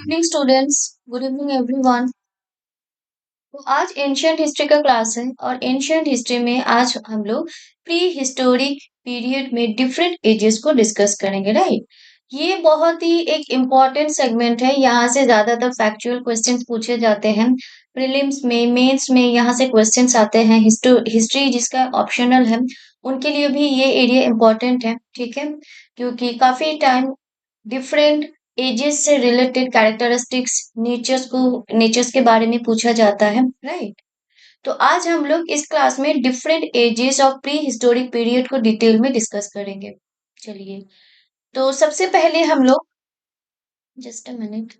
Evening students, good evening everyone. तो आज ancient history का क्लास है और एंशियंट हिस्ट्री में आज हम लोग प्री हिस्टोरिक पीरियड में डिफरेंट एजेस को डिस्कस करेंगे, राइट। ये बहुत ही एक इम्पॉर्टेंट सेगमेंट है। यहाँ से ज्यादातर फैक्चुअल क्वेश्चंस पूछे जाते हैं। प्रीलिम्स में, मेंस में यहाँ से क्वेश्चंस आते हैं। हिस्ट्री जिसका ऑप्शनल है उनके लिए भी ये एरिया इम्पोर्टेंट है, ठीक है। क्योंकि काफी टाइम डिफरेंट एजेस से रिलेटेड कैरेक्टरिस्टिक्स, नेचर्स के बारे में पूछा जाता है, राइट। तो आज हम लोग इस क्लास में different ages of prehistoric period को डिटेल में डिस्कस करेंगे। चलिए, तो सबसे पहले हम लोग just a minute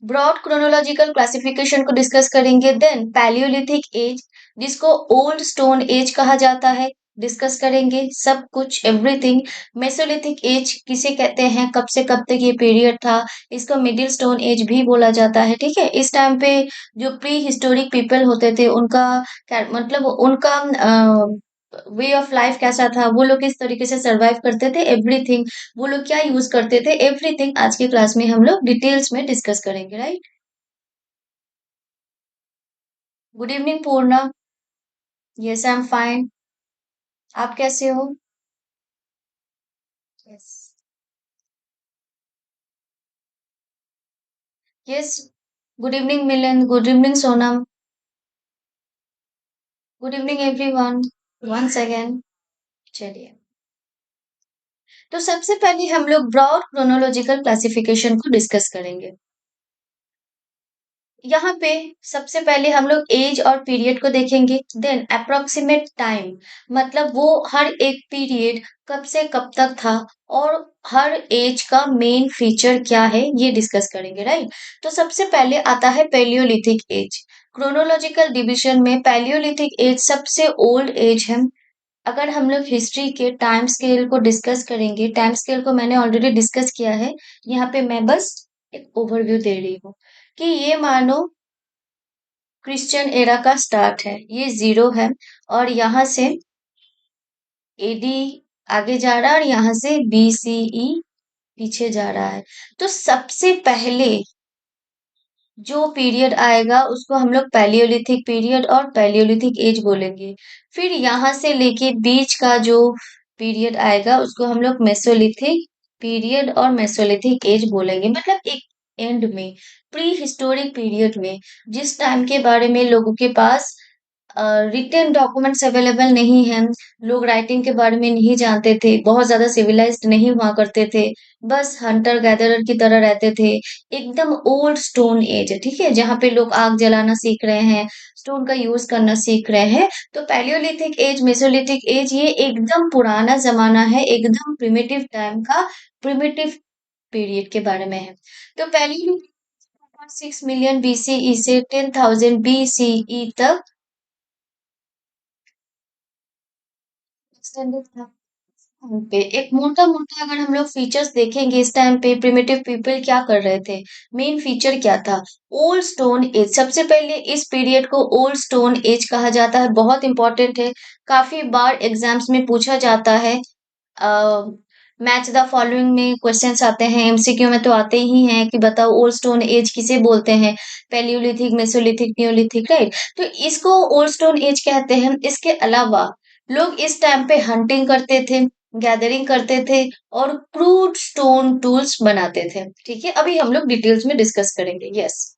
broad chronological classification को डिस्कस करेंगे। देन पैलियोलिथिक एज, जिसको ओल्ड स्टोन एज कहा जाता है, डिस्कस करेंगे सब कुछ एवरीथिंग। मेसोलिथिक एज किसे कहते हैं, कब से कब तक ये पीरियड था, इसको मिडिल स्टोन एज भी बोला जाता है, ठीक है। इस टाइम पे जो प्री हिस्टोरिक पीपल होते थे उनका मतलब उनका वे ऑफ लाइफ कैसा था, वो लोग किस तरीके से सरवाइव करते थे, एवरीथिंग। वो लोग क्या यूज करते थे, एवरीथिंग आज की क्लास में हम लोग डिटेल्स में डिस्कस करेंगे, right. Good evening Purna. Yes, I am fine. आप कैसे हो? Yes. Yes. Good evening Milan, good evening Sonam, good evening everyone. Once again. चलिए, तो सबसे पहले हम लोग ब्रॉड क्रोनोलॉजिकल क्लासिफिकेशन को डिस्कस करेंगे। यहाँ पे सबसे पहले हम लोग एज और पीरियड को देखेंगे। देन अप्रोक्सीमेट टाइम, मतलब वो हर एक पीरियड कब से कब तक था और हर एज का मेन फीचर क्या है ये डिस्कस करेंगे, राइट। तो सबसे पहले आता है पैलियोलिथिक एज। क्रोनोलॉजिकल डिवीजन में पैलियोलिथिक एज सबसे ओल्ड एज है। अगर हम लोग हिस्ट्री के टाइम स्केल को डिस्कस करेंगे, टाइम स्केल को मैंने ऑलरेडी डिस्कस किया है, यहाँ पे मैं बस एक ओवरव्यू दे रही हूँ कि ये मानो क्रिश्चियन एरा का स्टार्ट है, ये जीरो है। और यहाँ से एडी आगे जा रहा है और यहाँ से बीसीई पीछे जा रहा है। तो सबसे पहले जो पीरियड आएगा उसको हम लोग पैलियोलिथिक पीरियड और पैलियोलिथिक एज बोलेंगे। फिर यहाँ से लेके बीच का जो पीरियड आएगा उसको हम लोग मेसोलिथिक पीरियड और मेसोलिथिक एज बोलेंगे। मतलब एक एंड में, प्री हिस्टोरिक पीरियड में, जिस टाइम के बारे में लोगों के पास रिटन डॉक्यूमेंट्स अवेलेबल नहीं है, लोग राइटिंग के बारे में नहीं जानते थे, बहुत ज्यादा सिविलाइज्ड नहीं हुआ करते थे, बस हंटर गैदरर की तरह रहते थे। एकदम ओल्ड स्टोन एज है, ठीक है, जहाँ पे लोग आग जलाना सीख रहे हैं, स्टोन का यूज करना सीख रहे हैं। तो पैलियोलिथिक एज, मेसोलिथिक एज, ये एकदम पुराना जमाना है, एकदम प्रिमिटिव टाइम का, प्रिमिटिव पीरियड के बारे में है। तो पैलियोलिथिक 6 मिलियन बीसीई से 10,000 बीसीई तक एक्सटेंडेड था। टाइम पे एक मोटा मोटा अगर हम लोग फीचर्स देखेंगे, इस टाइम पे प्रिमिटिव पीपल क्या कर रहे थे, मेन फीचर क्या था, ओल्ड स्टोन एज। सबसे पहले इस पीरियड को ओल्ड स्टोन एज कहा जाता है, बहुत इंपॉर्टेंट है। काफी बार एग्जाम्स में पूछा जाता है। मैच द फॉलोइंग में क्वेश्चंस आते हैं, एमसीक्यू में तो आते ही हैं कि बताओ ओल्ड स्टोन एज किसे बोलते हैं, पैलियोलिथिक, मेसोलिथिक, नियोलिथिक, राइट। तो इसको ओल्ड स्टोन एज कहते हैं। इसके अलावा लोग इस टाइम पे हंटिंग करते थे, गैदरिंग करते थे और क्रूड स्टोन टूल्स बनाते थे, ठीक है। अभी हम लोग डिटेल्स में डिस्कस करेंगे, यस।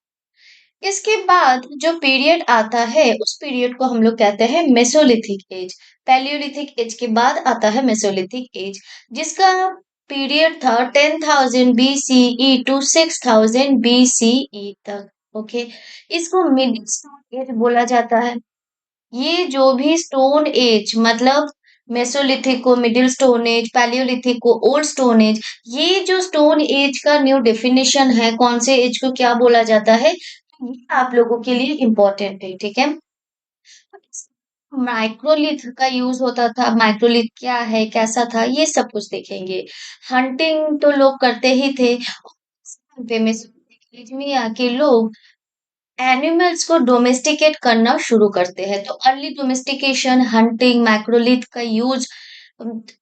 इसके बाद जो पीरियड आता है उस पीरियड को हम लोग कहते हैं मेसोलिथिक एज। पैलियोलिथिक एज के बाद आता है मेसोलिथिक एज, जिसका पीरियड था 10,000 बीसीई टू 6,000 बीसीई तक, ओके। इसको मिडिल स्टोन एज बोला जाता है। ये जो भी स्टोन एज, मतलब मेसोलिथिक को मिडिल स्टोन एज, पैलियोलिथिक को ओल्ड स्टोन एज, ये जो स्टोन एज का न्यू डेफिनेशन है, कौन से एज को क्या बोला जाता है, ये आप लोगों के लिए इम्पोर्टेंट है, ठीक है। माइक्रोलिथ का यूज होता था, माइक्रोलिथ क्या है, कैसा था, ये सब कुछ देखेंगे। हंटिंग तो लोग करते ही थे। पे में आके लोग एनिमल्स को डोमेस्टिकेट करना शुरू करते हैं। तो अर्ली डोमेस्टिकेशन, हंटिंग, मैक्रोलिथ का यूज,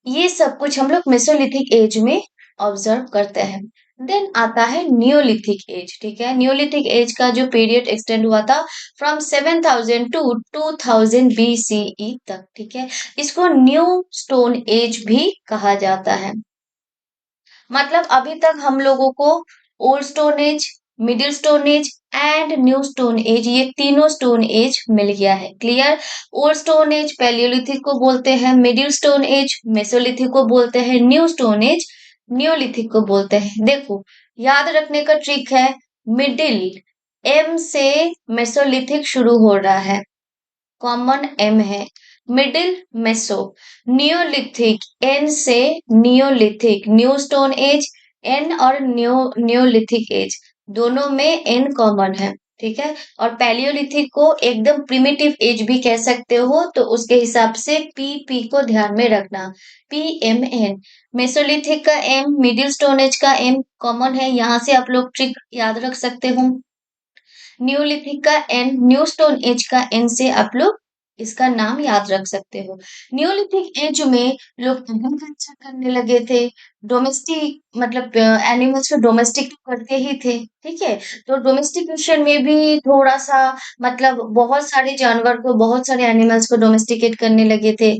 ये सब कुछ हम लोग मेसोलिथिक एज में ऑब्जर्व करते हैं। देन आता है न्यूलिथिक एज, ठीक है। न्यूलिथिक एज का जो पीरियड एक्सटेंड हुआ था फ्रॉम 7000 टू 2000 बीसीई तक, ठीक है। इसको न्यू स्टोन एज भी कहा जाता है। मतलब अभी तक हम लोगों को old stone as, middle stone age and new stone as, ये तीनों स्टोन एज मिल गया है। Clear. Old stone as Palaeolithic को बोलते हैं, मिडिल स्टोन एज मेसोलिथिक को बोलते हैं, न्यू स्टोन एज न्यूलिथिक को बोलते हैं। देखो, याद रखने का ट्रिक है, मिडिल एम से मेसोलिथिक शुरू हो रहा है, कॉमन एम है, मिडिल मेसो। नियोलिथिक एन से नियोलिथिक, न्यू स्टोन एज एन और न्योलिथिक एज दोनों में एन कॉमन है, ठीक है। और पैलियोलिथिक को एकदम प्रिमिटिव एज भी कह सकते हो, तो उसके हिसाब से पी को ध्यान में रखना, पी एम एन। मेसोलिथिक का एम, मिडिल स्टोन एज का एम कॉमन है, यहाँ से आप लोग ट्रिक याद रख सकते हो। न्यूलिथिक का एन, न्यू स्टोन एज का एन से आप लोग इसका नाम याद रख सकते हो। न्यूलिथिक एज में लोग एग्रीकल्चर करने लगे थे, डोमेस्टिक मतलब एनिमल्स को डोमेस्टिक करते ही थे, ठीक है। तो डोमेस्टिकेशन में भी थोड़ा सा मतलब बहुत सारे जानवर को, बहुत सारे एनिमल्स को डोमेस्टिकेट करने लगे थे,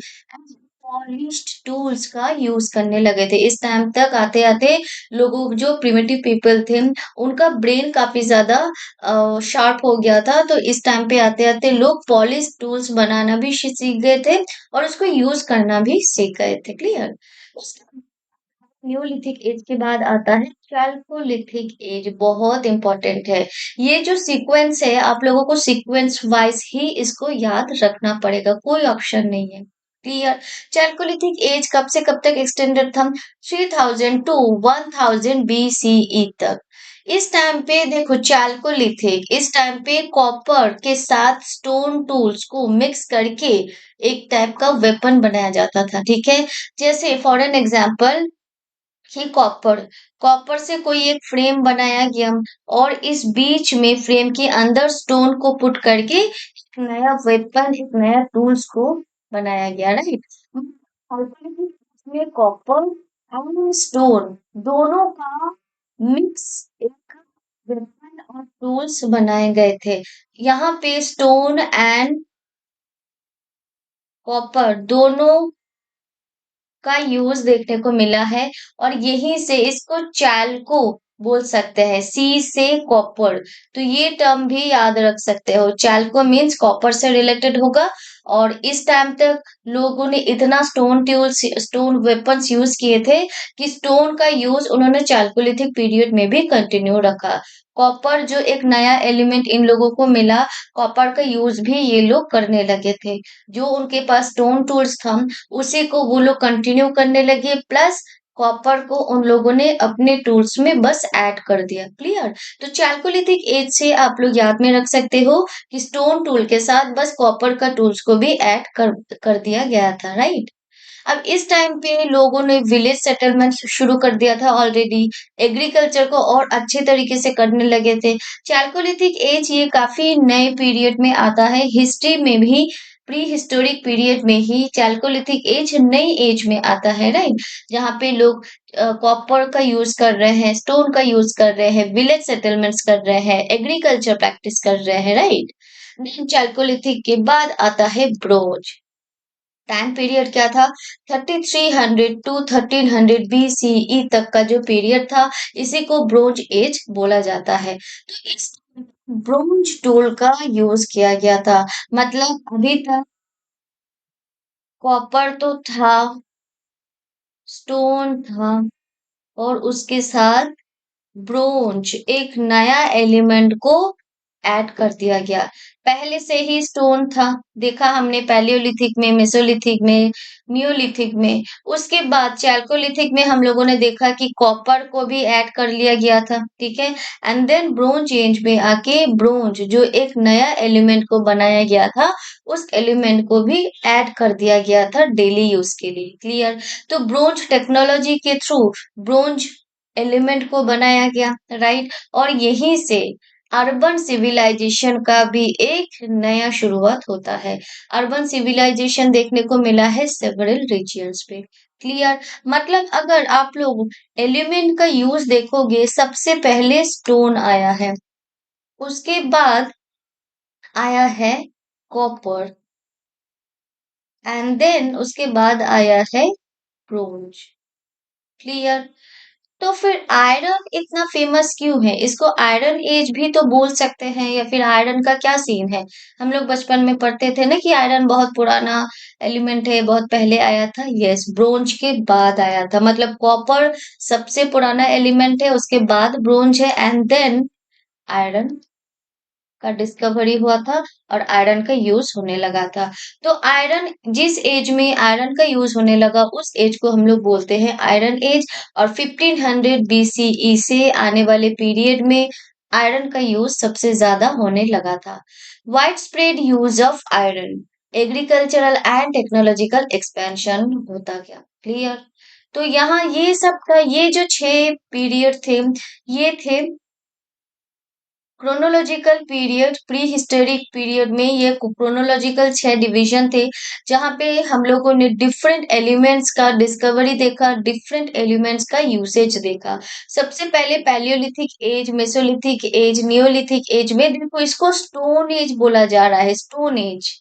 पॉलिश्ड टूल्स का यूज करने लगे थे। इस टाइम तक आते आते लोगों, जो प्रिमिटिव पीपल थे, उनका ब्रेन काफी ज्यादा शार्प हो गया था, तो इस टाइम पे आते आते लोग पॉलिश टूल्स बनाना भी सीख गए थे और उसको यूज करना भी सीख गए थे। क्लियर। न्यूलिथिक एज के बाद आता है चैल्कोलिथिक एज, बहुत इंपॉर्टेंट है। ये जो सीक्वेंस है, आप लोगों को सीक्वेंस वाइज ही इसको याद रखना पड़ेगा, कोई ऑप्शन नहीं है। क्लियर। चैल्कोलिथिक एज कब से कब तक एक्सटेंडेड था? 3000 टू 1000 बीसीई तक। इस टाइम पे देखो, चैल्कोलिथिक, इस टाइम पे कॉपर के साथ स्टोन टूल्स को मिक्स करके एक टाइप का वेपन बनाया जाता था, ठीक है। जैसे फॉर एन एग्जाम्पल कि कॉपर, कॉपर से कोई एक फ्रेम बनाया गया और इस बीच में फ्रेम के अंदर स्टोन को पुट करके एक नया वेपन, एक नया टूल्स को बनाया गया, राइट। इसमें कॉपर एंड स्टोन दोनों का मिक्स एक वेपन और टूल्स बनाए गए थे। यहाँ पे स्टोन एंड कॉपर दोनों का यूज देखने को मिला है, और यहीं से इसको चैल्को बोल सकते हैं, सी से कॉपर। तो ये टर्म भी याद रख सकते हो, चैल्को मीन्स कॉपर से रिलेटेड होगा। और इस टाइम तक लोगों ने इतना stone tools, stone weapons use किए थे कि स्टोन का यूज उन्होंने चैल्कोलिथिक पीरियड में भी कंटिन्यू रखा। कॉपर जो एक नया एलिमेंट इन लोगों को मिला, कॉपर का यूज भी ये लोग करने लगे थे। जो उनके पास स्टोन टूल्स था, उसी को वो लोग कंटिन्यू करने लगे, प्लस कॉपर को उन लोगों ने अपने टूल्स में बस ऐड कर दिया। क्लियर। तो चैल्कोलिथिक एज से आप लोग याद में रख सकते हो कि स्टोन टूल के साथ बस कॉपर का टूल्स को भी ऐड कर दिया गया था, राइट। अब इस टाइम पे लोगों ने विलेज सेटलमेंट शुरू कर दिया था ऑलरेडी, एग्रीकल्चर को और अच्छे तरीके से करने लगे थे। चैल्कोलिथिक एज ये काफी नए पीरियड में आता है, हिस्ट्री में भी प्री हिस्टोरिक पीरियड में ही चैल्कोलिथिक एज नई एज में आता है, राइट। जहाँ पे लोग कॉपर का यूज कर रहे हैं, स्टोन का यूज कर रहे हैं, विलेज सेटलमेंट्स कर रहे हैं, एग्रीकल्चर प्रैक्टिस कर रहे हैं, राइट। चैल्कोलिथिक के बाद आता है ब्रोंज। टाइम पीरियड क्या था? 3300 टू 1300 बीसीई तक का जो पीरियड था, इसी को ब्रोंज एज बोला जाता है। तो इस ब्रोंज टूल का यूज किया गया था। मतलब अभी तक कॉपर तो था, स्टोन था, और उसके साथ ब्रोंज एक नया एलिमेंट को ऐड कर दिया गया। पहले से ही स्टोन था, देखा हमने पैलियोलिथिक में, मेसोलिथिक में, न्यूलिथिक में। उसके बाद चैल्कोलिथिक में हम लोगों ने देखा कि कॉपर को भी ऐड कर लिया गया था, ठीक है। एंड देन ब्रोंज एज में आके ब्रोंज जो एक नया एलिमेंट को बनाया गया था, उस एलिमेंट को भी ऐड कर दिया गया था डेली यूज के लिए। क्लियर। तो ब्रोंज टेक्नोलॉजी के थ्रू ब्रोंज एलिमेंट को बनाया गया, राइट। और यहीं से अर्बन सिविलाइजेशन का भी एक नया शुरुआत होता है। अर्बन सिविलाइजेशन देखने को मिला है सेवरल रीजियंस पे। क्लियर। मतलब अगर आप लोग एलिमेंट का यूज देखोगे, सबसे पहले स्टोन आया है, उसके बाद आया है कॉपर, एंड देन उसके बाद आया है ब्रोंज। क्लियर। तो फिर आयरन इतना फेमस क्यों है? इसको आयरन एज भी तो बोल सकते हैं, या फिर आयरन का क्या सीन है? हम लोग बचपन में पढ़ते थे ना कि आयरन बहुत पुराना एलिमेंट है, बहुत पहले आया था। यस, ब्रोंज के बाद आया था। मतलब कॉपर सबसे पुराना एलिमेंट है, उसके बाद ब्रोंज है, एंड देन आयरन का डिस्कवरी हुआ था और आयरन का यूज होने लगा था। तो आयरन, जिस एज में आयरन का यूज होने लगा, उस एज को हम लोग बोलते हैं आयरन एज। और 1500 बीसीई से आने वाले पीरियड में आयरन का यूज सबसे ज्यादा होने लगा था। Wide spread use of iron, agricultural and technological expansion होता गया। क्लियर। तो यहाँ ये सब का, ये जो 6 पीरियड थे, ये थे chronological period. Pre historic period में ये क्रोनोलॉजिकल 6 डिवीजन थे, जहां पे हम लोगों ने डिफरेंट एलिमेंट्स का डिस्कवरी देखा, डिफरेंट एलिमेंट्स का यूसेज देखा। सबसे पहले palaeolithic age, mesolithic age, neolithic age में देखो, इसको स्टोन एज बोला जा रहा है। स्टोन एज,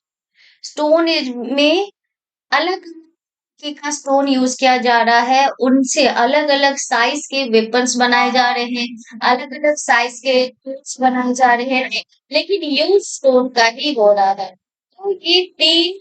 स्टोन एज में अलग की का स्टोन यूज किया जा रहा है, उनसे अलग अलग साइज के वेपन्स बनाए जा रहे हैं, अलग अलग साइज के टूल्स बनाए जा रहे हैं, लेकिन यूज स्टोन का ही हो रहा है। तो ये 3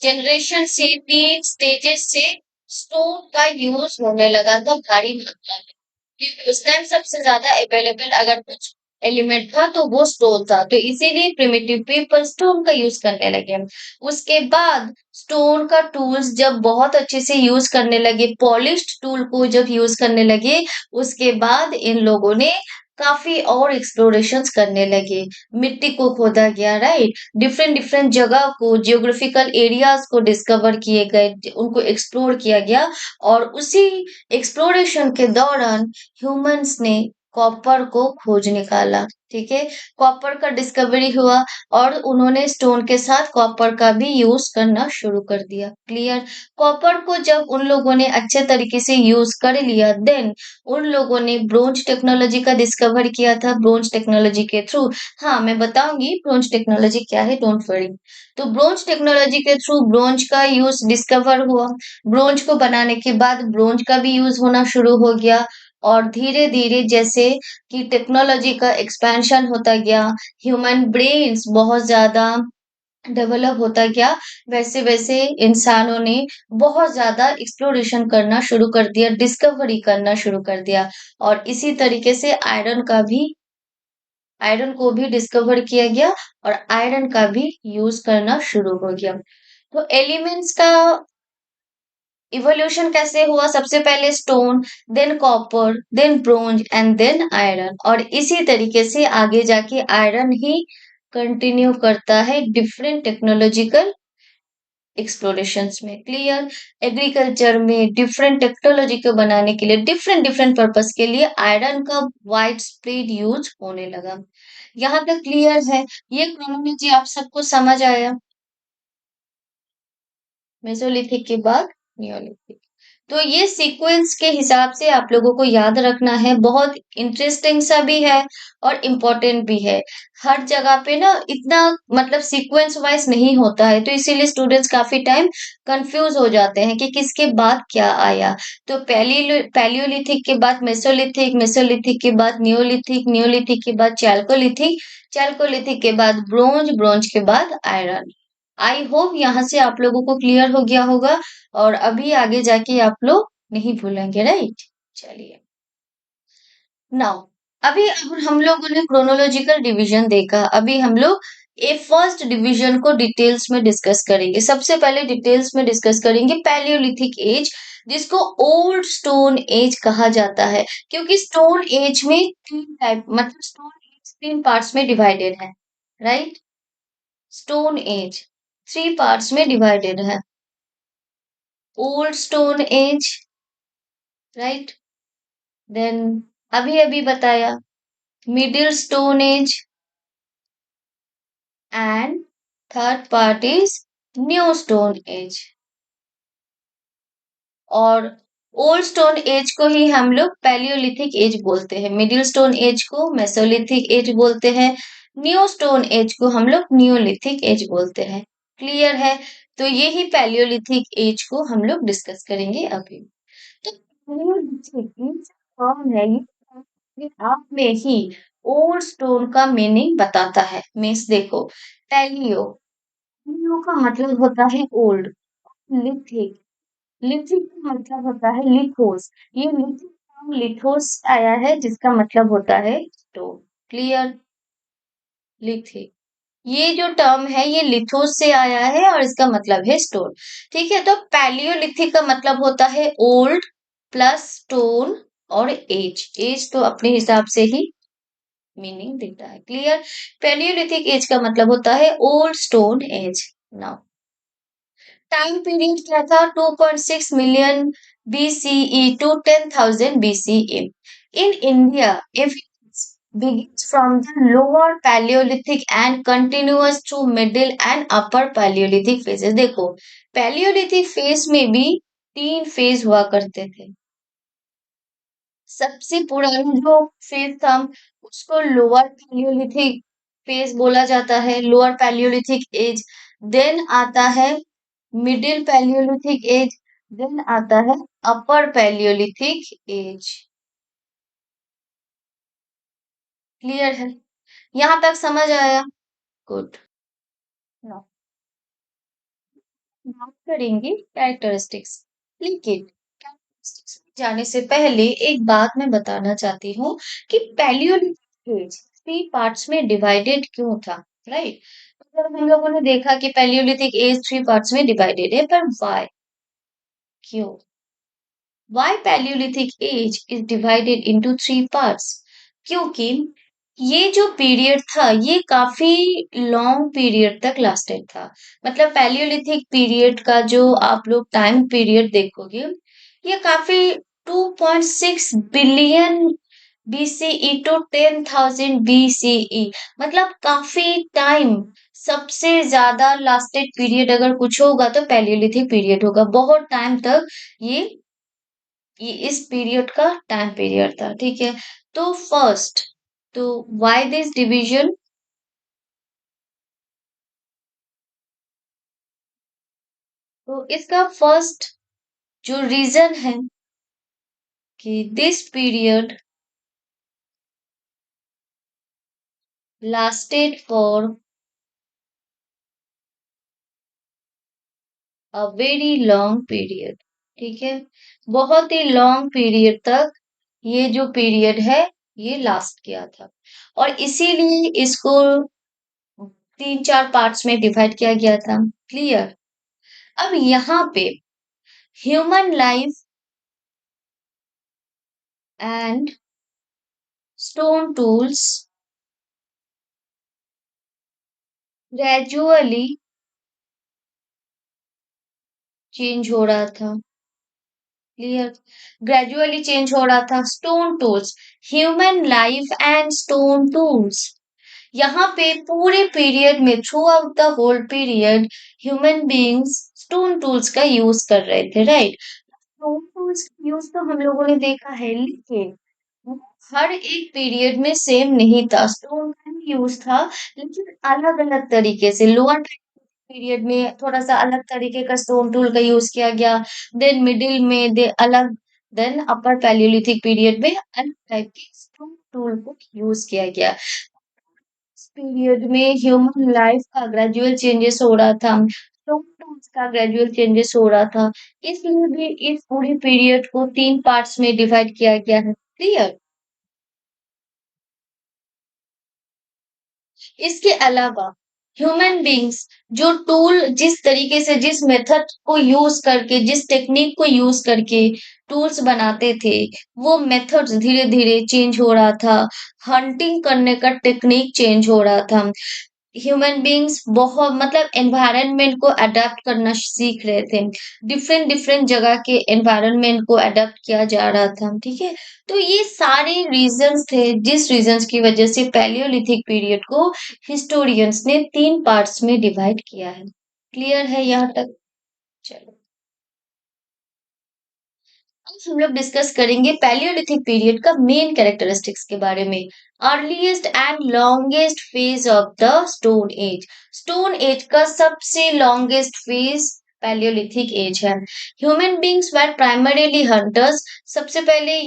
जनरेशन से, 3 स्टेजेस से स्टोन का यूज होने लगा था भारी मात्रा में, क्योंकि उस टाइम सबसे ज्यादा अवेलेबल अगर कुछ एलिमेंट था तो वो स्टोन था, तो इसीलिए प्रिमिटिव पीपल स्टोन का यूज करने लगे। उसके बाद स्टोन का टूल्स जब बहुत अच्छे से यूज करने लगे, पॉलिश्ड टूल को जब यूज करने लगे, उसके बाद इन लोगों ने काफी और एक्सप्लोरेशंस करने लगे। मिट्टी को खोदा गया, राइट, डिफरेंट डिफरेंट जगह को, जियोग्राफिकल एरियाज को डिस्कवर किए गए, उनको एक्सप्लोर किया गया। और उसी एक्सप्लोरेशन के दौरान ह्यूमंस ने कॉपर को खोज निकाला। ठीक है, कॉपर का डिस्कवरी हुआ और उन्होंने स्टोन के साथ कॉपर का भी यूज करना शुरू कर दिया। क्लियर। कॉपर को जब उन लोगों ने अच्छे तरीके से यूज कर लिया, देन उन लोगों ने ब्रोंज टेक्नोलॉजी का डिस्कवर किया था। ब्रोंज टेक्नोलॉजी के थ्रू, हाँ मैं बताऊंगी ब्रोंज टेक्नोलॉजी क्या है, डोंट वरी। तो ब्रोंज टेक्नोलॉजी के थ्रू ब्रोंज का यूज डिस्कवर हुआ। ब्रोंज को बनाने के बाद ब्रोंज का भी यूज होना शुरू हो गया। और धीरे धीरे जैसे कि टेक्नोलॉजी का एक्सपेंशन होता गया, ह्यूमन ब्रेन्स बहुत ज्यादा डेवलप होता गया, वैसे वैसे इंसानों ने बहुत ज्यादा एक्सप्लोरेशन करना शुरू कर दिया, डिस्कवरी करना शुरू कर दिया। और इसी तरीके से आयरन को भी डिस्कवर किया गया और आयरन का भी यूज करना शुरू हो गया। तो एलिमेंट्स का इवोल्यूशन कैसे हुआ? सबसे पहले stone, then copper, then bronze and then iron, और इसी तरीके से आगे जाके आयरन ही कंटिन्यू करता है डिफरेंट टेक्नोलॉजिकल एक्सप्लोरेशंस में। क्लियर। एग्रीकल्चर में डिफरेंट टेक्नोलॉजी को बनाने के लिए, डिफरेंट डिफरेंट पर्पस के लिए आयरन का वाइड स्प्रेड यूज होने लगा। यहाँ तक क्लियर है? ये क्रोनोलॉजी आप सबको समझ आया? मेसोलिथिक के बाद नियोलिथिक। तो ये सीक्वेंस के हिसाब से आप लोगों को याद रखना है, बहुत इंटरेस्टिंग सा भी है और इम्पोर्टेंट भी है। हर जगह पे ना इतना मतलब सीक्वेंस वाइज नहीं होता है, तो इसीलिए स्टूडेंट्स काफी टाइम कंफ्यूज हो जाते हैं कि किसके बाद क्या आया। तो पैलियोलिथिक के बाद मेसोलिथिक, मेसोलिथिक के बाद नियोलिथिक, नियोलिथिक के बाद चैल्कोलिथिक, चैल्कोलिथिक के बाद ब्रोंज, ब्रोंज के बाद आयरन। आई होप यहाँ से आप लोगों को क्लियर हो गया होगा और अभी आगे जाके आप लोग नहीं भूलेंगे, राइट? चलिए, नाउ अभी अब हम लोगों ने क्रोनोलॉजिकल डिवीजन देखा, अभी हम लोग ए फर्स्ट डिवीजन को डिटेल्स में डिस्कस करेंगे। सबसे पहले डिटेल्स में डिस्कस करेंगे पैलियोलिथिक एज, जिसको ओल्ड स्टोन एज कहा जाता है, क्योंकि स्टोन एज में 3 टाइप, मतलब स्टोन एज 3 पार्ट्स में डिवाइडेड है, राइट? स्टोन एज 3 पार्ट्स में डिवाइडेड है। Old stone age, right, then अभी अभी बताया middle stone age, and third part is new stone age. और ओल्ड स्टोन एज को ही हम लोग पैलियोलिथिक एज बोलते हैं, मिडिल स्टोन एज को मेसोलिथिक एज बोलते हैं, न्यू स्टोन एज को हम लोग नियोलिथिक एज बोलते हैं। क्लियर है? तो ये ही पैलियोलिथिक एज को हम लोग डिस्कस करेंगे अभी। तो पैलियोलिथिक एज कौन है, ये आप में ही ओल्ड स्टोन का मीनिंग बताता है। मीन्स देखो, पैलियो, पैलियो का मतलब होता है ओल्ड, लिथिक, लिथिक का मतलब होता है लिथोस। ये लिथिक नाम लिथोस आया है जिसका मतलब होता है स्टोन। क्लियर? लिथिक, ये जो टर्म है ये लिथोस से आया है और इसका मतलब है स्टोन। ठीक है, तो पैलियोलिथिक का मतलब होता है ओल्ड प्लस स्टोन और एज। एज तो अपने हिसाब से ही मीनिंग देता है। क्लियर? पैलियोलिथिक एज का मतलब होता है old stone as. Now time period क्या था? 2.6 million BCE to 10,000 BCE. In India, if it begins from the lower Paleolithic and continues through middle and upper Paleolithic phases. देखो, Paleolithic phase में भी 3 phase हुआ करते थे। सबसे पुराना जो फेज था उसको लोअर पैलियोलिथिक फेज बोला जाता है, लोअर पैलियोलिथिक एज। देन आता है मिडिल पैलियोलिथिक एज, देन आता है अपर पैलियोलिथिक एज। क्लियर है? यहां तक समझ आया? गुड। नाउ बात करेंगे कैरेक्टरिस्टिक्स। लेकिन कैरेक्टरिस्टिक्स जाने से पहले एक बात मैं बताना चाहती हूँ कि पैलियोलिथिक एज 3 पार्ट्स में डिवाइडेड क्यों था। राइट? मतलब हम लोगों ने देखा कि पैलियोलिथिक एज 3 पार्ट्स में डिवाइडेड है, पर वाई, क्यों? Why Paleolithic age is divided into 3 parts? क्योंकि ये जो पीरियड था ये काफी लॉन्ग पीरियड तक लास्टेड था। मतलब पैलियोलिथिक पीरियड का जो आप लोग टाइम पीरियड देखोगे ये काफी 2.6 बिलियन BCE टू 10,000 BCE, मतलब काफी टाइम। सबसे ज्यादा लास्टेड पीरियड अगर कुछ होगा तो पैलियोलिथिक पीरियड होगा। बहुत टाइम तक ये इस पीरियड का टाइम पीरियड था। ठीक है, तो फर्स्ट, तो व्हाई दिस डिवीजन? तो इसका फर्स्ट जो रीजन है कि this period lasted for a very long period. ठीक है, बहुत ही लॉन्ग पीरियड तक ये जो पीरियड है ये लास्ट किया था, और इसीलिए इसको 3-4 पार्ट्स में डिवाइड किया गया था। क्लियर? अब यहाँ पे human life and stone tools gradually change हो रहा था। क्लियर? ग्रेजुअली चेंज हो रहा था। Stone tools, human life and stone tools, यहाँ पे पूरे पीरियड में, throughout the whole period, human beings stone tools का यूज कर रहे थे। राइट? स्टोन टूल्स का यूज तो हम लोगों ने देखा है, लेकिन हर एक पीरियड में सेम नहीं था। स्टोन का भी यूज था लेकिन अलग अलग तरीके से। लोअर पीरियड में थोड़ा सा अलग तरीके का स्टोन टूल का यूज किया गया, देन मिडिल में दे अलग, देन अपर पैलियोलिथिक पीरियड में अलग टाइप के स्टोन टूल को यूज किया गया। इस पीरियड में ह्यूमन लाइफ का ग्रेजुअल चेंजेस हो रहा था, स्टोन टूल्स का ग्रेजुअल चेंजेस हो रहा था, इसलिए भी इस पूरी पीरियड को 3 पार्ट्स में डिवाइड किया गया है। क्लियर? इसके अलावा ह्यूमन बींग्स जो टूल, जिस तरीके से, जिस मेथड को यूज करके, जिस टेक्निक को यूज करके टूल्स बनाते थे, वो मेथड्स धीरे धीरे चेंज हो रहा था। हंटिंग करने का टेक्निक चेंज हो रहा था। ह्यूमन बींग्स बहुत, मतलब एनवायरनमेंट को अडेप्ट करना सीख रहे थे। डिफरेंट डिफरेंट जगह के एनवायरनमेंट को अडेप्ट किया जा रहा था। ठीक है, तो ये सारे रीजंस थे जिस रीजंस की वजह से पैलियोलिथिक पीरियड को हिस्टोरियंस ने 3 पार्ट्स में डिवाइड किया है। क्लियर है यहाँ तक? चलो। हम लोग डिस्कस करेंगे पैलियोलिथिक पीरियड का मेन कैरेक्टरिस्टिक्स के बारे में। Earliest and longest phase of the stone age. Stone age का सबसे लॉन्गेस्ट फेज पैलियोलिथिक एज है। ह्यूमन बींग्स वर प्राइमरीली हंटर्स। सबसे पहले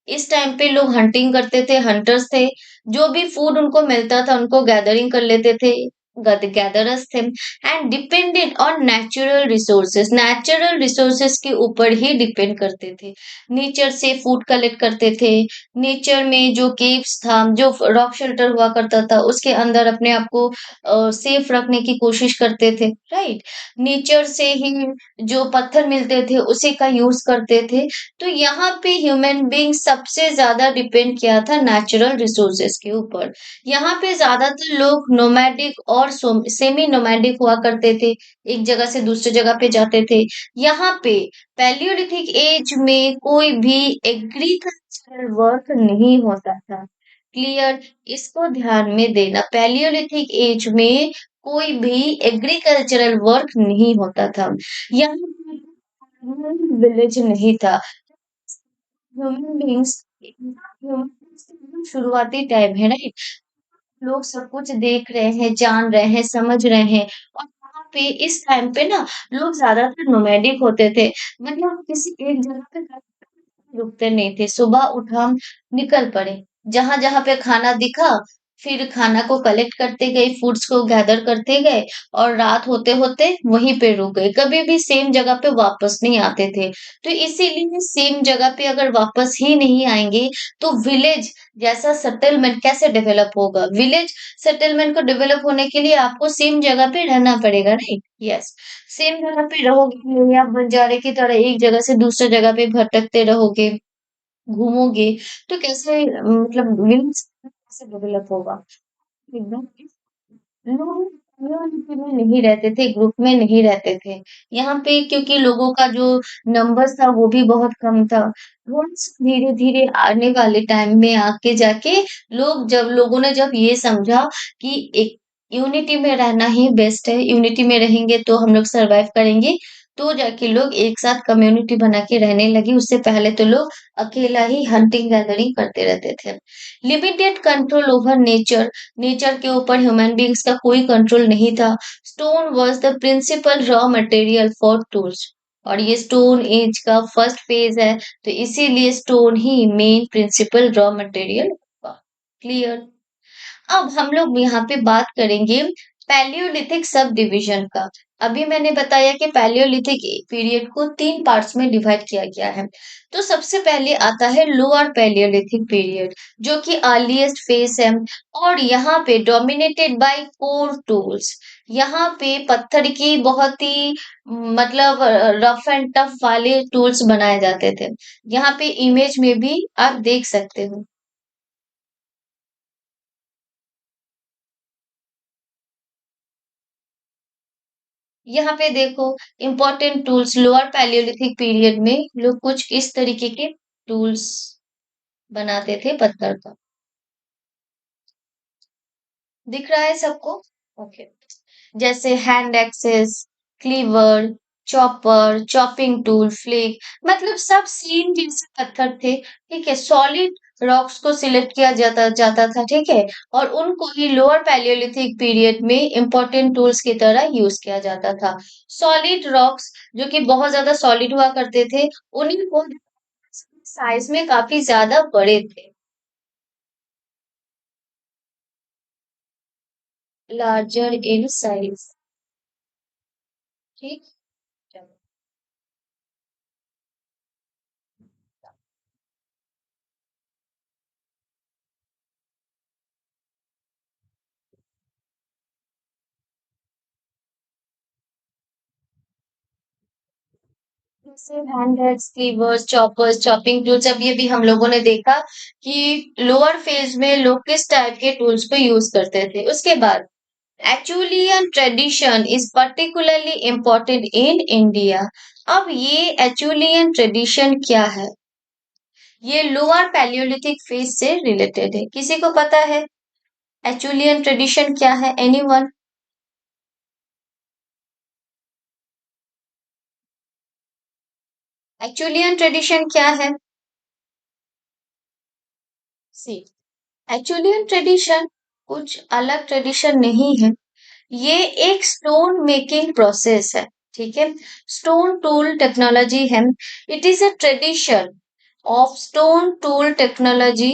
इस टाइम पे लोग हंटिंग करते थे, हंटर्स थे। जो भी फूड उनको मिलता था उनको गैदरिंग कर लेते थे, गैदरर्स थे। And dependent on natural resources. Natural resources के ऊपर ही डिपेंड करते थे। नेचर से फूड कलेक्ट करते थे। नेचर में जो केव्स था, जो रॉक शेल्टर हुआ करता था, उसके अंदर अपने आप को सेफ रखने की कोशिश करते थे, राइट। नेचर से ही जो पत्थर मिलते थे उसी का यूज करते थे। तो यहाँ पे ह्यूमन बीइंग सबसे ज्यादा डिपेंड किया था नेचुरल रिसोर्सेस के ऊपर। यहाँ पे ज्यादातर लोग नोमैडिक और सेमी नोमैडिक हुआ करते थे, एक जगह से दूसरी जगह पे जाते थे। यहाँ पे पैलियोलिथिक एज में कोई भी एग्रीकल्चरल वर्क नहीं होता था। क्लियर, इसको ध्यान में देना। पैलियोलिथिक एज में कोई भी एग्रीकल्चरल वर्क नहीं होता था। यहाँ विलेज नहीं था। ह्यूमन बींग्स शुरुआती टाइम है, राइट। लोग सब कुछ देख रहे हैं, जान रहे हैं, समझ रहे हैं। और यहाँ पे इस टाइम पे ना लोग ज्यादातर नोमैडिक होते थे। मतलब किसी एक जगह पे रुकते नहीं थे। सुबह उठा, निकल पड़े। जहां जहां पे खाना दिखा, फिर खाना को कलेक्ट करते गए, फूड्स को गैदर करते गए, और रात होते होते वहीं पे रुक गए। कभी भी सेम जगह पे वापस नहीं आते थे। तो इसीलिए सेम जगह पे अगर वापस ही नहीं आएंगे तो विलेज जैसा सेटलमेंट कैसे डेवलप होगा। विलेज सेटलमेंट को डेवलप होने के लिए आपको सेम जगह पे रहना पड़ेगा, राइट। यस, सेम जगह पे रहोगे नहीं, आप बंजारे की तरह एक जगह से दूसरे जगह पे भटकते रहोगे, घूमोगे, तो कैसे मतलब विलेज कैसे डेवलप होगा। एकदम लोग कम्युनिटी में नहीं रहते थे, ग्रुप में नहीं रहते थे। यहाँ पे क्योंकि लोगों का जो नंबर था वो भी बहुत कम था। वंस धीरे धीरे आने वाले टाइम में आके जाके लोगों ने जब ये समझा कि एक यूनिटी में रहना ही बेस्ट है, यूनिटी में रहेंगे तो हम लोग सरवाइव करेंगे, तो जाके लोग एक साथ कम्युनिटी बना के रहने लगे। उससे पहले तो लोग अकेला ही हंटिंग गैदरिंग करते रहते थे। Limited control over nature. Nature के ऊपर ह्यूमन बींग्स का कोई कंट्रोल नहीं था। Stone was the principal raw material for tools. और ये स्टोन एज का फर्स्ट फेज है, तो इसीलिए स्टोन ही मेन प्रिंसिपल रॉ मटेरियल होगा। क्लियर। अब हम लोग यहाँ पे बात करेंगे पैलियोलिथिक सब डिवीजन का। अभी मैंने बताया कि पैलियोलिथिक पीरियड को 3 पार्ट्स में डिवाइड किया गया है। तो सबसे पहले आता है लोअर पैलियोलिथिक पीरियड, जो कि अर्लीस्ट फेज है। और यहाँ पे डोमिनेटेड बाय कोर टूल्स। यहाँ पे पत्थर की बहुत ही मतलब रफ एंड टफ वाले टूल्स बनाए जाते थे। यहाँ पे इमेज में भी आप देख सकते हो। यहाँ पे देखो, important tools lower Palaeolithic period में लोग कुछ इस तरीके के टूल्स बनाते थे पत्थर का। दिख रहा है सबको? ओके। जैसे hand axes, cleaver, chopper, chopping tool, flake, मतलब सब सेम जैसे पत्थर थे। ठीक है, सॉलिड रॉक्स को सिलेक्ट किया जाता जाता था, ठीक है। और उनको ही लोअर पैलियोलिथिक पीरियड में इंपॉर्टेंट टूल्स की तरह यूज किया जाता था। सॉलिड रॉक्स जो कि बहुत ज्यादा सॉलिड हुआ करते थे, उन्हीं को साइज में काफी ज्यादा बड़े थे। Larger in size. ठीक। चलो। जैसे hand axe, cleavers, choppers, chopping tools, अब ये भी हम लोगों ने देखा कि लोअर फेज में लोग किस टाइप के टूल्स को यूज करते थे। उसके बाद Acheulian tradition is particularly important in India. अब ये एचुलियन ट्रेडिशन क्या है? ये लोअर पैलियोलिथिक फेज से रिलेटेड है। किसी को पता है एचुलियन ट्रेडिशन क्या है? एनीवन? एक्चुअलियन ट्रेडिशन क्या है? सी, एक्चुअलियन ट्रेडिशन कुछ अलग ट्रेडिशन नहीं है। ये एक स्टोन मेकिंग प्रोसेस है। ठीक है, स्टोन टूल टेक्नोलॉजी है। It is a tradition of stone tool technology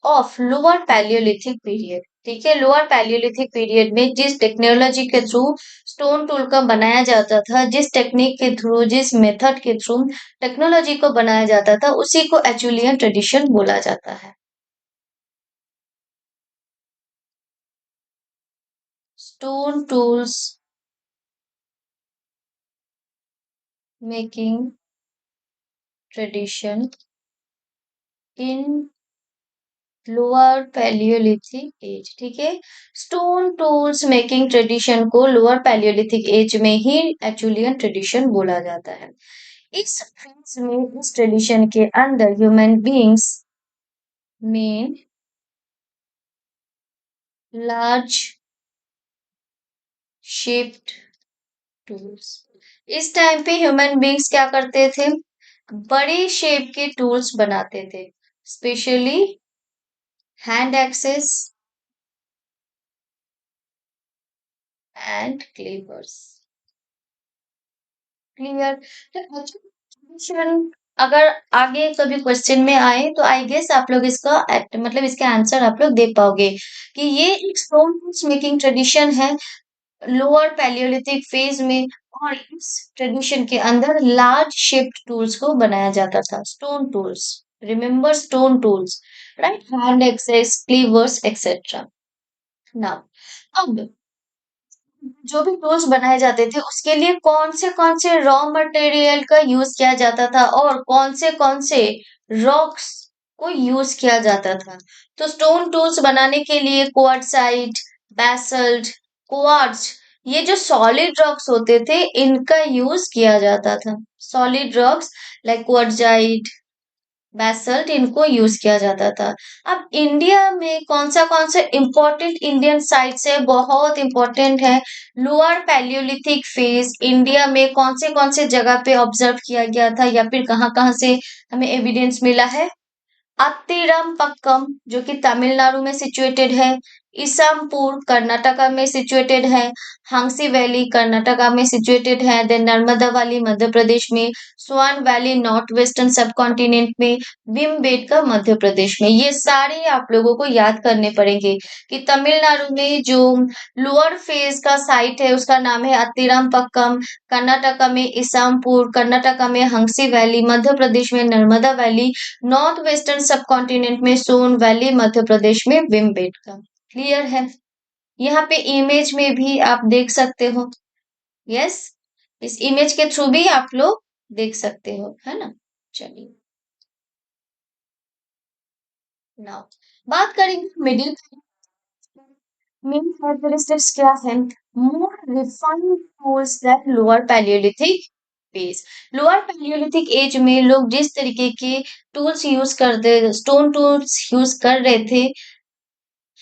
of lower Palaeolithic period. ठीक है, लोअर पैलियोलिथिक पीरियड में जिस टेक्नोलॉजी के थ्रू स्टोन टूल का बनाया जाता था, जिस टेक्निक के थ्रू, जिस मेथड के थ्रू टेक्नोलॉजी को बनाया जाता था, उसी को एचुलियन ट्रेडिशन बोला जाता है। Stone tools making tradition in lower palaeolithic age. ठीक है, स्टोन टूल्स मेकिंग ट्रेडिशन को लोअर पैलियोलिथिक एज में ही एचुलियन ट्रेडिशन बोला जाता है। इस फेज में, इस ट्रेडिशन के अंदर ह्यूमन बींग्स में लार्ज शेप्ड टूल्स, इस टाइम पे ह्यूमन बींग्स क्या करते थे? बड़े शेप के टूल्स बनाते थे, specially hand axes and cleavers. Clear? तो एजुकेशन अगर आगे कभी क्वेश्चन में आए तो आई गेस आप लोग इसका मतलब इसका आंसर आप लोग दे पाओगे कि ये एक स्टोन मेकिंग ट्रेडिशन है लोअर पैलियोलिथिक फेज में। और इस ट्रेडिशन के अंदर लार्ज शेप्ड टूल्स को बनाया जाता था, stone tools. Remember stone tools, right? Hand axes, cleavers etcetera. Now, अब जो भी टूल्स बनाए जाते थे उसके लिए कौन से रॉ मटेरियल का यूज किया जाता था और कौन से रॉक्स को यूज किया जाता था? तो स्टोन टूल्स बनाने के लिए क्वार्टजाइट, बेसल्ट, क्वार्ट्ज, ये जो सॉलिड रॉक्स होते थे इनका यूज किया जाता था। Solid rocks like quartzite, basalt, इनको यूज किया जाता था। अब इंडिया में कौन सा इंपॉर्टेंट इंडियन साइट्स है? बहुत इंपॉर्टेंट है। लोअर पैलियोलिथिक फेज इंडिया में कौन से जगह पे ऑब्जर्व किया गया था या फिर कहाँ से हमें एविडेंस मिला है? अत्तिरमपक्कम जो कि तमिलनाडु में सिचुएटेड है, इसामपुर कर्नाटका में सिचुएटेड है, हांसी वैली कर्नाटका में सिचुएटेड है, देन नर्मदा वैली मध्य प्रदेश में, स्वान वैली नॉर्थ वेस्टर्न सब कॉन्टिनेंट में, भीमबेटका मध्य प्रदेश में। ये सारे आप लोगों को याद करने पड़ेंगे कि तमिलनाडु में जो लोअर फेज का साइट है उसका नाम है अत्तिरमपक्कम, कर्नाटका में इसामपुर, कर्नाटका में हंसी वैली, मध्य प्रदेश में नर्मदा वैली, नॉर्थ वेस्टर्न सब कॉन्टिनेंट में सोन वैली, मध्य प्रदेश में भीमबेटका। क्लियर है? यहाँ पे इमेज में भी आप देख सकते हो। यस, इस इमेज के थ्रू भी आप लोग देख सकते हो, है ना? चलिए, नाउ बात करेंगे मिडिल। मेन कैरेक्टरिस्टिक्स क्या है? More refined tools that lower palaeolithic phase. Lower palaeolithic age में लोग जिस तरीके के टूल्स यूज करते, स्टोन टूल्स यूज कर रहे थे,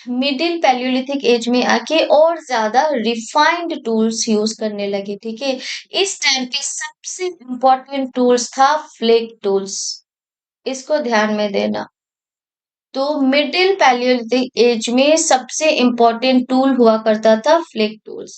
मिडिल पैलियोलिथिक एज में आके और ज्यादा रिफाइंड टूल्स यूज करने लगे। ठीक है, इस टाइम पे सबसे इम्पोर्टेंट टूल्स था फ्लेक टूल्स। इसको ध्यान में देना। तो मिडिल पैलियोलिथिक एज में सबसे इम्पोर्टेंट टूल हुआ करता था फ्लिक टूल्स।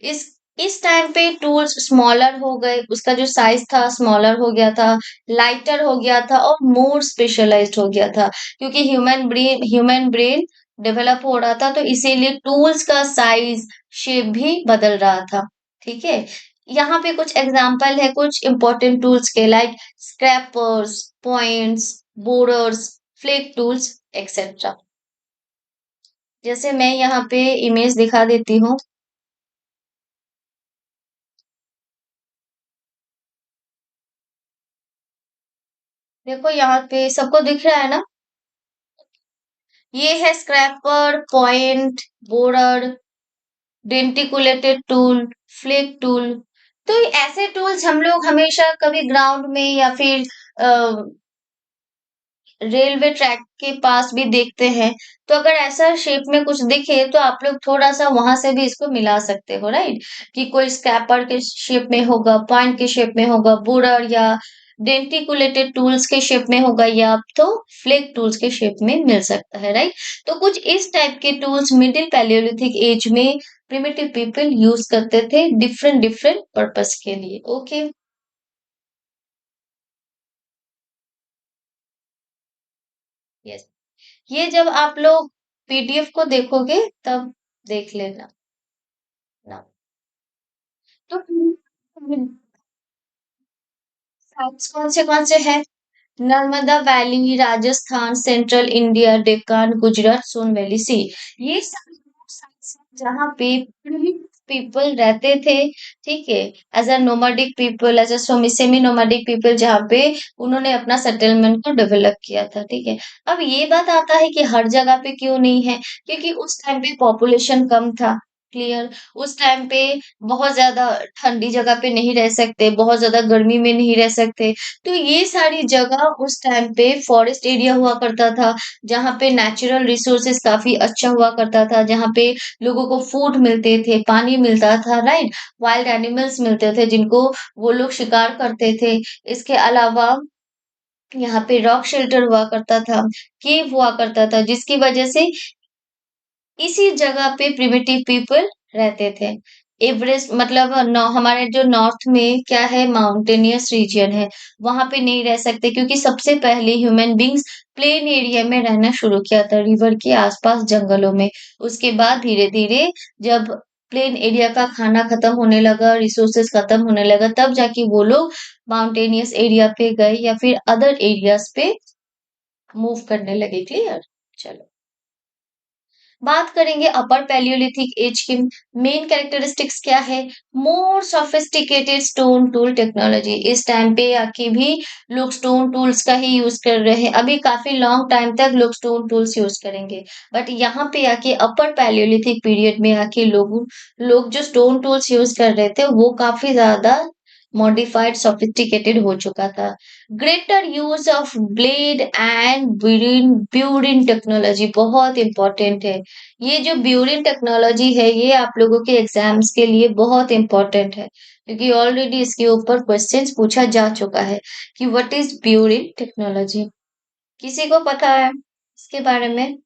इस इस टाइम पे टूल्स स्मॉलर हो गए, उसका जो साइज था स्मॉलर हो गया था, लाइटर हो गया था और मोर स्पेशलाइज्ड हो गया था, क्योंकि ह्यूमन ब्रेन डेवलप हो रहा था, तो इसीलिए टूल्स का साइज शेप भी बदल रहा था। ठीक है, यहाँ पे कुछ एग्जाम्पल है कुछ इंपॉर्टेंट टूल्स के, like scrapers, points, borers, flick tools etcetera. जैसे मैं यहाँ पे इमेज दिखा देती हूँ। देखो यहाँ पे सबको दिख रहा है ना? ये है scraper, point, borer, denticulated tool, flake tool. तो ऐसे टूल्स हम लोग हमेशा कभी ग्राउंड में या फिर रेलवे ट्रैक के पास भी देखते हैं, तो अगर ऐसा शेप में कुछ दिखे तो आप लोग थोड़ा-सा वहाँ से भी इसको मिला सकते हो, राइट? कि कोई स्क्रैपर के शेप में होगा, पॉइंट के शेप में होगा, बोरर या डेंटिकुलेटेड टूल्स के शेप में होगा या तो फ्लैग टूल्स के शेप में मिल सकता है, राइट? तो कुछ इस टाइप के टूल्स मिडिल पैलियोलिथिक एज में प्रिमिटिव पीपल यूज़ करते थे डिफरेंट डिफरेंट पर्पस के लिए, ओके? यस। ये जब आप लोग पीडीएफ को देखोगे तब देख लेना ना। तो साइट्स कौन से हैं? Narmada valley, Rajasthan, central India, Deccan, Gujarat, Son valley, सी। ये सारे sites हैं जहाँ पे पीपल रहते थे, ठीक है? As a nomadic people, as a semi nomadic people, जहाँ पे उन्होंने अपना सेटलमेंट को डेवलप किया था, ठीक है? अब ये बात आता है कि हर जगह पे क्यों नहीं है? क्योंकि उस टाइम पे पॉपुलेशन कम था, क्लियर? उस टाइम पे बहुत ज्यादा ठंडी जगह पे नहीं रह सकते, बहुत ज्यादा गर्मी में नहीं रह सकते, तो ये सारी जगह उस टाइम पे फॉरेस्ट एरिया हुआ करता था, जहाँ पे नेचुरल रिसोर्सेज काफी अच्छा हुआ करता था, जहाँ पे लोगों को फूड मिलते थे, पानी मिलता था, राइट? वाइल्ड एनिमल्स मिलते थे जिनको वो लोग शिकार करते थे। इसके अलावा यहाँ पे रॉक शेल्टर हुआ करता था, केव हुआ करता था, जिसकी वजह से इसी जगह पे प्रिमिटिव पीपल रहते थे। एवरेस्ट मतलब हमारे जो नॉर्थ में क्या है, माउंटेनियस रीजन है, वहां पे नहीं रह सकते क्योंकि सबसे पहले ह्यूमन बींग्स प्लेन एरिया में रहना शुरू किया था, रिवर के आसपास जंगलों में। उसके बाद धीरे धीरे जब प्लेन एरिया का खाना खत्म होने लगा, रिसोर्सेस खत्म होने लगा, तब जाके वो लोग माउंटेनियस एरिया पे गए या फिर अदर एरियाज पे मूव करने लगे, क्लियर? चलो, बात करेंगे अपर पैलियोलिथिक एज की। मेन कैरेक्टरिस्टिक्स क्या है? मोर सोफिस्टिकेटेड स्टोन टूल टेक्नोलॉजी। इस टाइम पे आके भी लोग स्टोन टूल्स का ही यूज कर रहे हैं, अभी काफी लॉन्ग टाइम तक लोग स्टोन टूल्स यूज करेंगे, बट यहाँ पे आके अपर पैलियोलिथिक पीरियड में आके लोग जो स्टोन टूल्स यूज कर रहे थे वो काफी ज्यादा मॉडिफाइड सोफिस्टिकेटेड हो चुका था। Greater use of blade and burin technology बहुत इंपॉर्टेंट है। ये जो ब्यूरिन टेक्नोलॉजी है ये आप लोगों के एग्जाम्स के लिए बहुत इंपॉर्टेंट है, क्योंकि ऑलरेडी इसके ऊपर क्वेश्चंस पूछा जा चुका है कि व्हाट इज ब्यूरिन टेक्नोलॉजी। किसी को पता है इसके बारे में?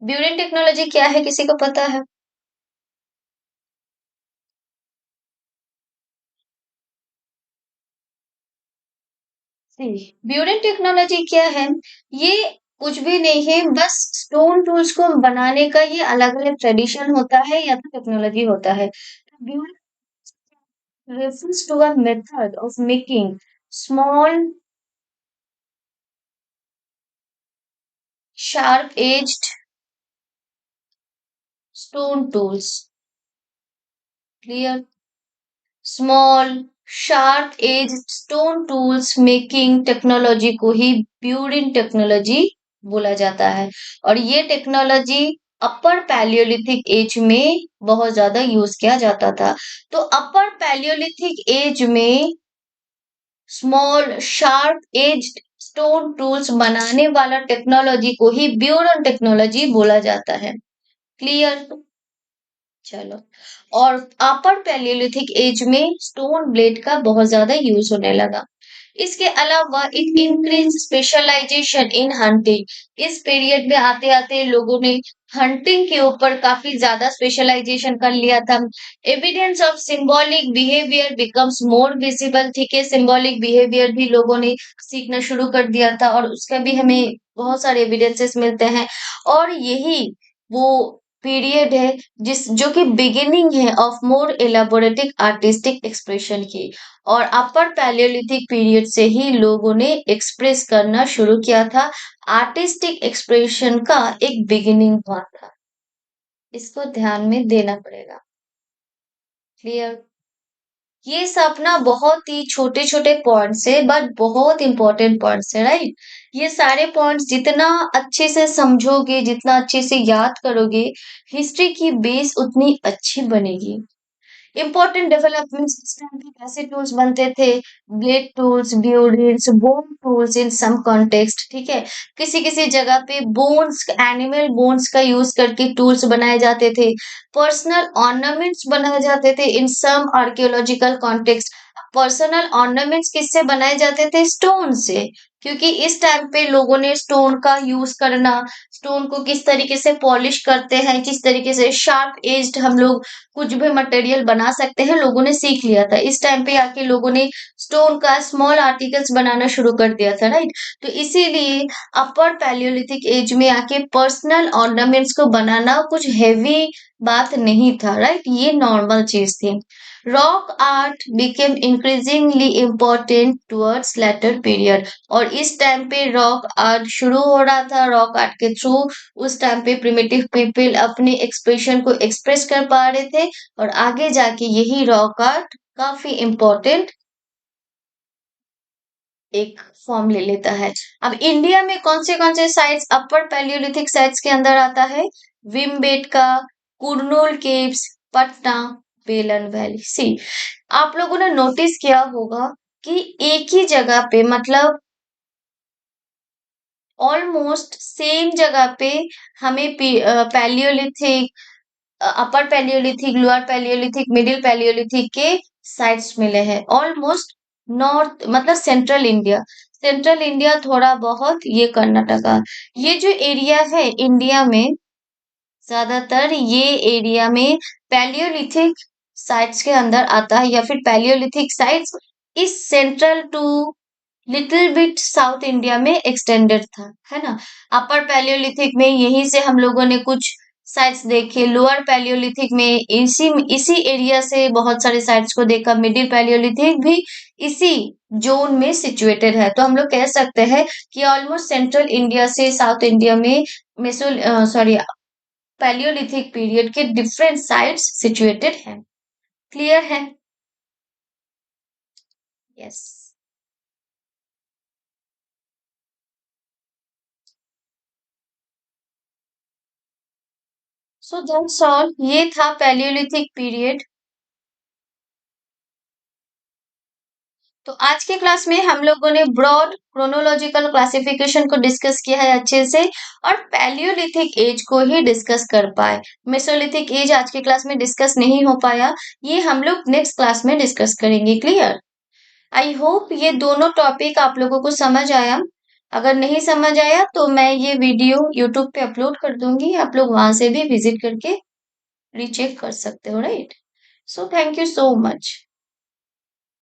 ब्यूरिन टेक्नोलॉजी क्या है, किसी को पता है? ब्यूरेन टेक्नोलॉजी क्या है? ये कुछ भी नहीं है, बस स्टोन टूल्स को बनाने का ये अलग अलग ट्रेडिशन होता है या तो टेक्नोलॉजी होता है। Buren refers to a method of making small sharp edged stone tools, clear? Small sharp edge stone tools making technology को ही ब्यूरिन टेक्नोलॉजी बोला जाता है, और ये टेक्नोलॉजी अपर पैलियोलिथिक एज में बहुत ज्यादा यूज किया जाता था। तो अपर पैलियोलिथिक एज में small sharp aged stone tools बनाने वाला टेक्नोलॉजी को ही ब्यूरन टेक्नोलॉजी बोला जाता है, क्लियर? चलो, और अपर पैलियोलिथिक एज में स्टोन ब्लेड का बहुत ज्यादा यूज होने लगा। इसके अलावा it increase specialisation in hunting. इस पीरियड में आते आते लोगों ने हंटिंग के ऊपर काफी ज्यादा स्पेशलाइजेशन कर लिया था। Evidence of symbolic behaviour becomes more visible, ठीक है? सिंबॉलिक बिहेवियर भी लोगों ने सीखना शुरू कर दिया था और उसका भी हमें बहुत सारे एविडेंसेस मिलते हैं, और यही वो पीरियड है जिस जो कि बिगिनिंग है ऑफ मोर एलाबोरेटिक आर्टिस्टिक एक्सप्रेशन की। और अपर पैलियोलिथिक पीरियड से ही लोगों ने एक्सप्रेस करना शुरू किया था, आर्टिस्टिक एक्सप्रेशन का एक बिगिनिंग हुआ था, इसको ध्यान में देना पड़ेगा, क्लियर? ये सब ना बहुत ही छोटे छोटे पॉइंट्स है बट बहुत इंपॉर्टेंट पॉइंट्स है, राइट? ये सारे पॉइंट्स जितना अच्छे से समझोगे, जितना अच्छे से याद करोगे, हिस्ट्री की बेस उतनी अच्छी बनेगी। इंपॉर्टेंट डेवलपमेंट्स इस टाइम पे कैसे टूल्स बनते थे? Blade tools, burins, bone tools in some context, ठीक है। किसी किसी जगह पे बोन्स, एनिमल बोन्स का यूज करके टूल्स बनाए जाते थे। पर्सनल ऑर्नामेंट्स बनाए जाते थे in some archaeological context. Personal ornaments किससे बनाए जाते थे? स्टोन से। क्योंकि इस टाइम पे लोगों ने स्टोन का यूज करना, स्टोन को किस तरीके से पॉलिश करते हैं, किस तरीके से शार्प एज्ड हम लोग कुछ भी मटेरियल बना सकते हैं, लोगों ने सीख लिया था। इस टाइम पे आके लोगों ने स्टोन का स्मॉल आर्टिकल्स बनाना शुरू कर दिया था, राइट। तो इसीलिए अपर पैलियोलिथिक एज में आके पर्सनल ऑर्नामेंट्स को बनाना कुछ हेवी बात नहीं था, राइट, ये नॉर्मल चीज थी। Rock art became increasingly important towards later period, और इस टाइम पे रॉक आर्ट शुरू हो रहा था। रॉक आर्ट के थ्रू उस टाइम पे प्रिमिटिव पीपल अपने एक्सप्रेशन को एक्सप्रेस कर पा रहे थे, और आगे जाके यही रॉक आर्ट काफी इम्पोर्टेंट एक फॉर्म ले लेता है। अब इंडिया में कौन से साइट्स अपर पैलियोलिथिक साइट्स के अंदर आता है? भीमबेटका, कुरनूल केव्स, पटना, बेलन वैली। सी, आप लोगों ने नोटिस किया होगा कि एक ही जगह पे, मतलब ऑलमोस्ट सेम जगह पे हमें पैलियोलिथिक, अपर Palaeolithic, lower Palaeolithic, middle Palaeolithic के साइट्स मिले हैं ऑलमोस्ट। नॉर्थ मतलब सेंट्रल इंडिया, सेंट्रल इंडिया थोड़ा बहुत, ये कर्नाटका, ये जो एरिया है इंडिया में, ज्यादातर ये एरिया में पैलियोलिथिक साइट्स के अंदर आता है, या फिर palaeolithic sites is central to little bit south India में एक्सटेंडेड था, है ना। अपर पैलियोलिथिक में यहीं से हम लोगों ने कुछ साइट्स देखे, लोअर पैलियोलिथिक में इसी इसी एरिया से बहुत सारे साइट्स को देखा, मिडिल पैलियोलिथिक भी इसी जोन में सिचुएटेड है। तो हम लोग कह सकते हैं कि ऑलमोस्ट सेंट्रल इंडिया से साउथ इंडिया में मेसो सॉरी पैलियोलिथिक पीरियड के डिफरेंट साइट्स सिचुएटेड हैं। क्लियर है? यस। सो दैट्स ऑल, ये था पैलियोलिथिक पीरियड। तो आज के क्लास में हम लोगों ने ब्रॉड क्रोनोलॉजिकल क्लासिफिकेशन को डिस्कस किया है अच्छे से, और पैलियोलिथिक एज को ही डिस्कस कर पाए। मेसोलिथिक एज आज के क्लास में डिस्कस नहीं हो पाया, ये हम लोग नेक्स्ट क्लास में डिस्कस करेंगे। क्लियर? आई होप ये दोनों टॉपिक आप लोगों को समझ आया। अगर नहीं समझ आया तो मैं ये वीडियो यूट्यूब पे अपलोड कर दूंगी, आप लोग वहां से भी विजिट करके रीचेक कर सकते हो, right. So thank you so much.